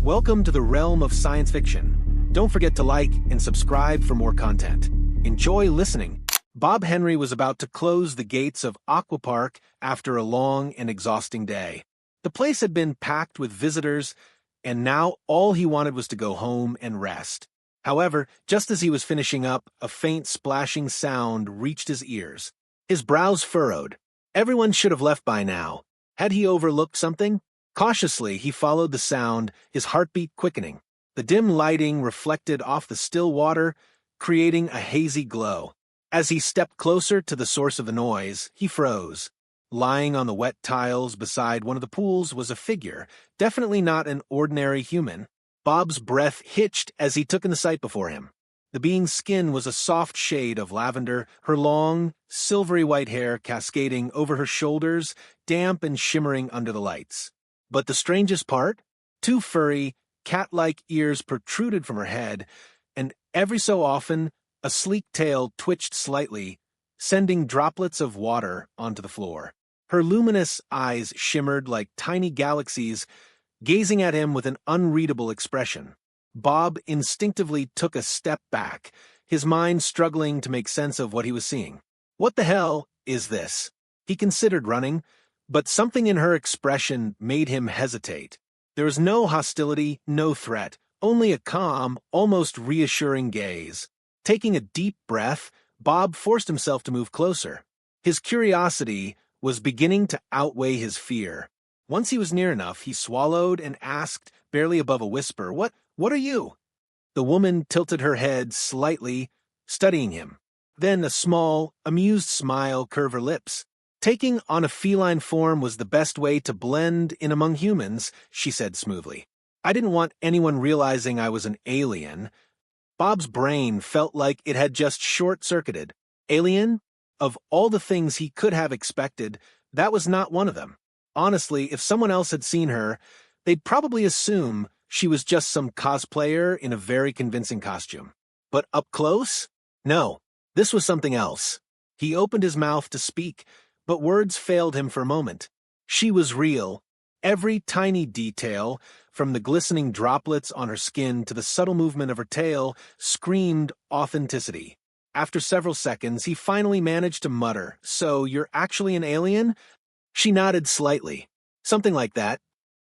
Welcome to the realm of science fiction. Don't forget to like and subscribe for more content. Enjoy listening. Bob Henry was about to close the gates of Aqua Park after a long and exhausting day. The place had been packed with visitors, and now all he wanted was to go home and rest. However, just as he was finishing up, a faint splashing sound reached his ears. His brows furrowed. Everyone should have left by now. Had he overlooked something? Cautiously, he followed the sound, his heartbeat quickening. The dim lighting reflected off the still water, creating a hazy glow. As he stepped closer to the source of the noise, he froze. Lying on the wet tiles beside one of the pools was a figure, definitely not an ordinary human. Bob's breath hitched as he took in the sight before him. The being's skin was a soft shade of lavender, her long, silvery white hair cascading over her shoulders, damp and shimmering under the lights. But the strangest part? Two furry, cat-like ears protruded from her head, and every so often, a sleek tail twitched slightly, sending droplets of water onto the floor. Her luminous eyes shimmered like tiny galaxies, gazing at him with an unreadable expression. Bob instinctively took a step back, his mind struggling to make sense of what he was seeing. What the hell is this? He considered running, but something in her expression made him hesitate. There was no hostility, no threat, only a calm, almost reassuring gaze. Taking a deep breath, Bob forced himself to move closer. His curiosity was beginning to outweigh his fear. Once he was near enough, he swallowed and asked, barely above a whisper, What are you?" The woman tilted her head slightly, studying him. Then a small, amused smile curved her lips. "Taking on a feline form was the best way to blend in among humans," she said smoothly. "I didn't want anyone realizing I was an alien." Bob's brain felt like it had just short-circuited. Alien? Of all the things he could have expected, that was not one of them. Honestly, if someone else had seen her, they'd probably assume she was just some cosplayer in a very convincing costume. But up close? No, this was something else. He opened his mouth to speak, but words failed him for a moment. She was real. Every tiny detail, from the glistening droplets on her skin to the subtle movement of her tail, screamed authenticity. After several seconds, he finally managed to mutter, "So you're actually an alien?" She nodded slightly. Something like that.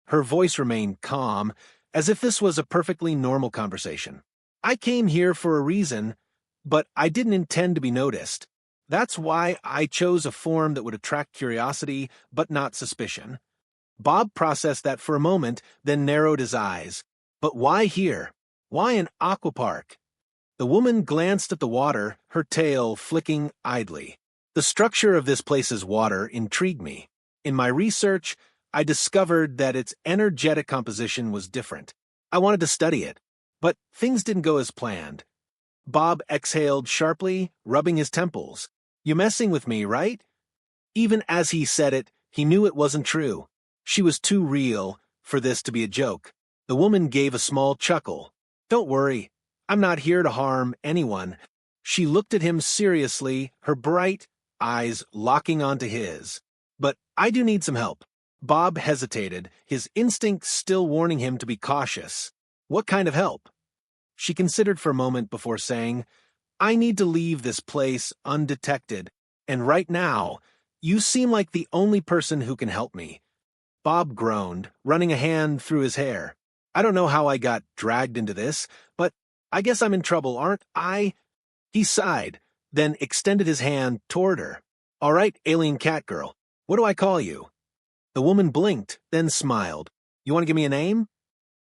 Her voice remained calm, as if this was a perfectly normal conversation. "I came here for a reason, but I didn't intend to be noticed. That's why I chose a form that would attract curiosity, but not suspicion." Bob processed that for a moment, then narrowed his eyes. But why here? Why an aqua park? The woman glanced at the water, her tail flicking idly. "The structure of this place's water intrigued me. In my research, I discovered that its energetic composition was different. I wanted to study it, but things didn't go as planned." Bob exhaled sharply, rubbing his temples. "You messing with me, right?" Even as he said it, he knew it wasn't true. She was too real for this to be a joke. The woman gave a small chuckle. "Don't worry, I'm not here to harm anyone." She looked at him seriously, her bright eyes locking onto his. "But I do need some help." Bob hesitated, his instincts still warning him to be cautious. "What kind of help?" She considered for a moment before saying, "I need to leave this place undetected, and right now, you seem like the only person who can help me." Bob groaned, running a hand through his hair. "I don't know how I got dragged into this, but I guess I'm in trouble, aren't I?" He sighed, then extended his hand toward her. "All right, alien cat girl, what do I call you?" The woman blinked, then smiled. "You want to give me a name?"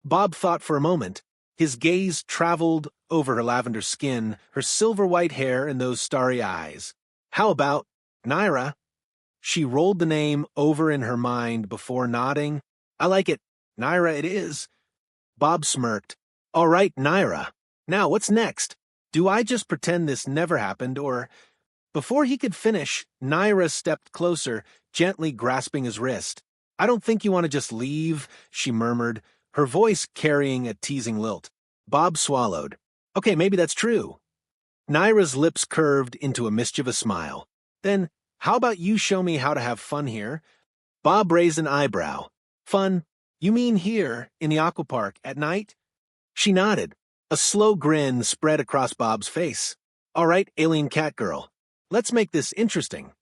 Bob thought for a moment. His gaze traveled over her lavender skin, her silver white hair, and those starry eyes. "How about Naira?" She rolled the name over in her mind before nodding. "I like it. Naira it is." Bob smirked. "All right, Naira. Now, what's next? Do I just pretend this never happened, or—" Before he could finish, Naira stepped closer, gently grasping his wrist. "I don't think you want to just leave," she murmured, her voice carrying a teasing lilt. Bob swallowed. "Okay, maybe that's true." Naira's lips curved into a mischievous smile. "Then, how about you show me how to have fun here?" Bob raised an eyebrow. "Fun? You mean here, in the aquapark, at night? She nodded. A slow grin spread across Bob's face. All right, alien cat girl. Let's make this interesting.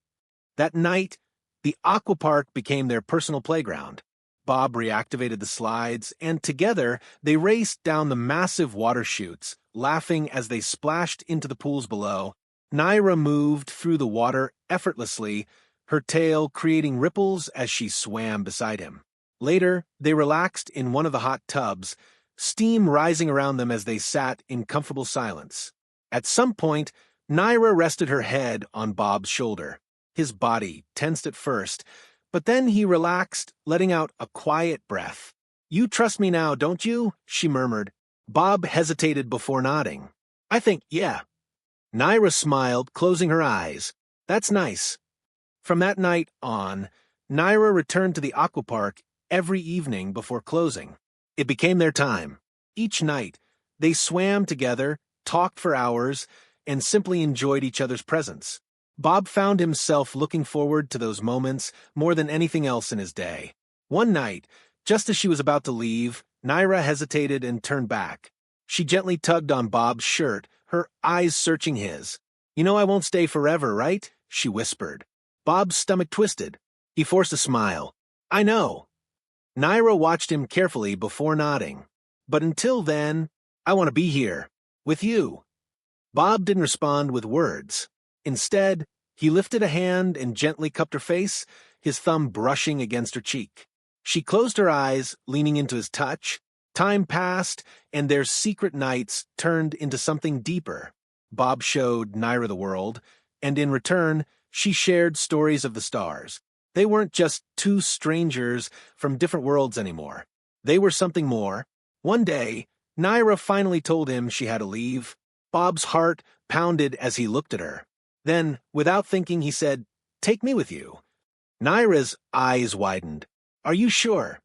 That night, the aquapark became their personal playground. Bob reactivated the slides, and together they raced down the massive water chutes, laughing as they splashed into the pools below. Naira moved through the water effortlessly, her tail creating ripples as she swam beside him. Later, they relaxed in one of the hot tubs, steam rising around them as they sat in comfortable silence. At some point, Naira rested her head on Bob's shoulder. His body tensed at first, but then he relaxed, letting out a quiet breath. You trust me now, don't you? She murmured. Bob hesitated before nodding. I think, yeah. Naira smiled, closing her eyes. That's nice. From that night on, Naira returned to the aquapark every evening before closing. It became their time. Each night, they swam together, talked for hours, and simply enjoyed each other's presence. Bob found himself looking forward to those moments more than anything else in his day. One night, just as she was about to leave, Naira hesitated and turned back. She gently tugged on Bob's shirt, her eyes searching his. You know I won't stay forever, right? She whispered. Bob's stomach twisted. He forced a smile. I know. Naira watched him carefully before nodding. But until then, I want to be here, with you. Bob didn't respond with words. Instead, he lifted a hand and gently cupped her face, his thumb brushing against her cheek. She closed her eyes, leaning into his touch. Time passed, and their secret nights turned into something deeper. Bob showed Naira the world, and in return, she shared stories of the stars. They weren't just two strangers from different worlds anymore. They were something more. One day, Naira finally told him she had to leave. Bob's heart pounded as he looked at her. Then, without thinking, he said, Take me with you. Naira's eyes widened. Are you sure?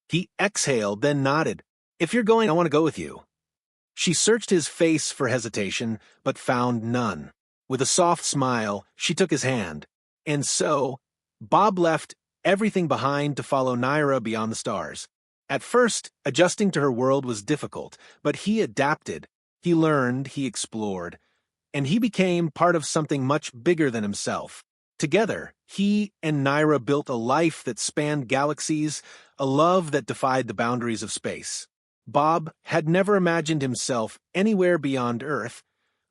He exhaled, then nodded. If you're going, I want to go with you. She searched his face for hesitation, but found none. With a soft smile, she took his hand. And so, Bob left everything behind to follow Naira beyond the stars. At first, adjusting to her world was difficult, but he adapted. He learned, he explored, and he became part of something much bigger than himself. Together, he and Naira built a life that spanned galaxies, a love that defied the boundaries of space. Bob had never imagined himself anywhere beyond Earth,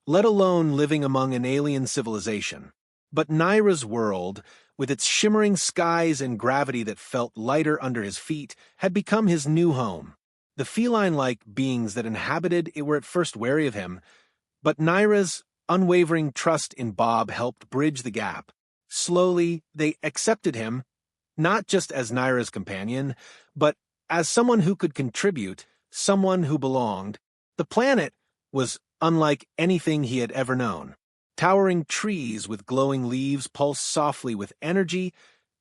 let alone living among an alien civilization. But Naira's world, with its shimmering skies and gravity that felt lighter under his feet, had become his new home. The feline-like beings that inhabited it were at first wary of him, but Naira's unwavering trust in Bob helped bridge the gap. Slowly, they accepted him, not just as Naira's companion, but as someone who could contribute, someone who belonged. The planet was unlike anything he had ever known. Towering trees with glowing leaves pulsed softly with energy,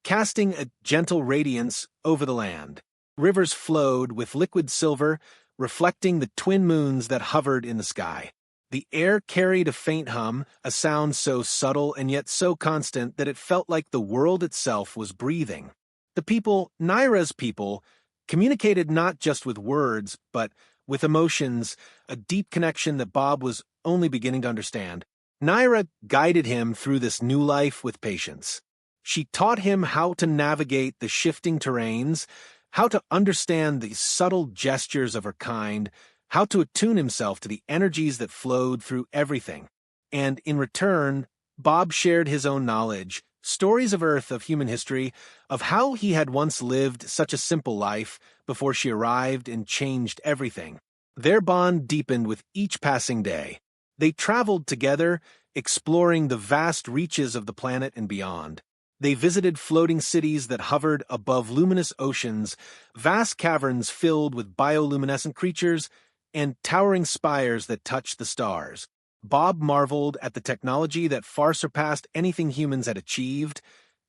casting a gentle radiance over the land. Rivers flowed with liquid silver, reflecting the twin moons that hovered in the sky. The air carried a faint hum, a sound so subtle and yet so constant that it felt like the world itself was breathing. The people, Naira's people, communicated not just with words, but with emotions, a deep connection that Bob was only beginning to understand. Naira guided him through this new life with patience. She taught him how to navigate the shifting terrains, how to understand the subtle gestures of her kind, how to attune himself to the energies that flowed through everything. And in return, Bob shared his own knowledge, stories of Earth, of human history, of how he had once lived such a simple life before she arrived and changed everything. Their bond deepened with each passing day. They traveled together, exploring the vast reaches of the planet and beyond. They visited floating cities that hovered above luminous oceans, vast caverns filled with bioluminescent creatures, and towering spires that touched the stars. Bob marveled at the technology that far surpassed anything humans had achieved,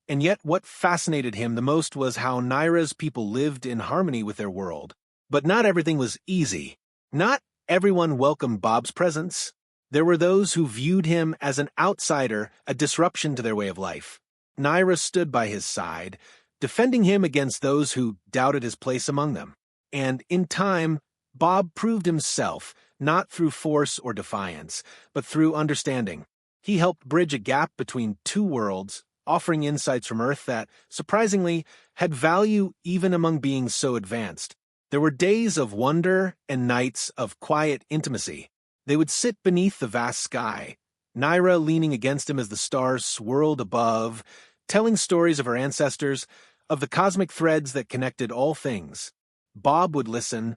and yet what fascinated him the most was how Naira's people lived in harmony with their world. But not everything was easy. Not everyone welcomed Bob's presence. There were those who viewed him as an outsider, a disruption to their way of life. Naira stood by his side, defending him against those who doubted his place among them. And in time, Bob proved himself, not through force or defiance, but through understanding. He helped bridge a gap between two worlds, offering insights from Earth that, surprisingly, had value even among beings so advanced. There were days of wonder and nights of quiet intimacy. They would sit beneath the vast sky, Naira leaning against him as the stars swirled above, telling stories of her ancestors, of the cosmic threads that connected all things. Bob would listen,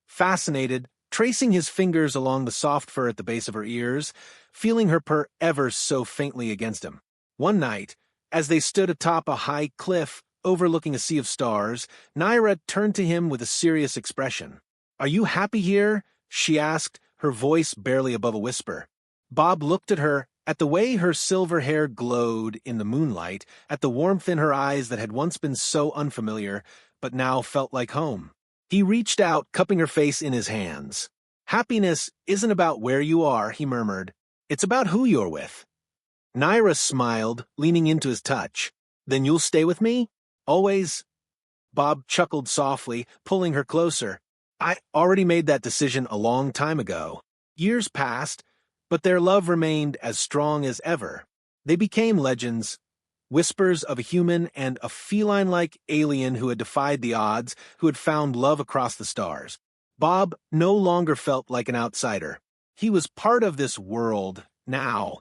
fascinated, tracing his fingers along the soft fur at the base of her ears, feeling her purr ever so faintly against him. One night, as they stood atop a high cliff overlooking a sea of stars, Naira turned to him with a serious expression. "Are you happy here?" she asked, her voice barely above a whisper. Bob looked at her, at the way her silver hair glowed in the moonlight, at the warmth in her eyes that had once been so unfamiliar, but now felt like home. He reached out, cupping her face in his hands. "Happiness isn't about where you are," he murmured. "It's about who you're with." Naira smiled, leaning into his touch. "Then you'll stay with me? Always?" Bob chuckled softly, pulling her closer. "I already made that decision a long time ago." Years passed, but their love remained as strong as ever. They became legends, whispers of a human and a feline-like alien who had defied the odds, who had found love across the stars. Bob no longer felt like an outsider. He was part of this world now,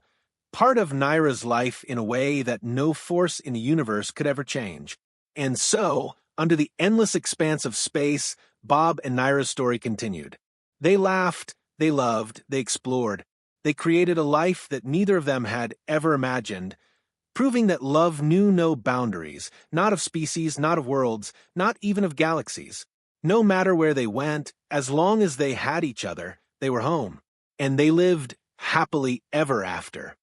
part of Naira's life in a way that no force in the universe could ever change. And so, under the endless expanse of space, Bob and Naira's story continued. They laughed, they loved, they explored. They created a life that neither of them had ever imagined, proving that love knew no boundaries, not of species, not of worlds, not even of galaxies. No matter where they went, as long as they had each other, they were home. And they lived happily ever after.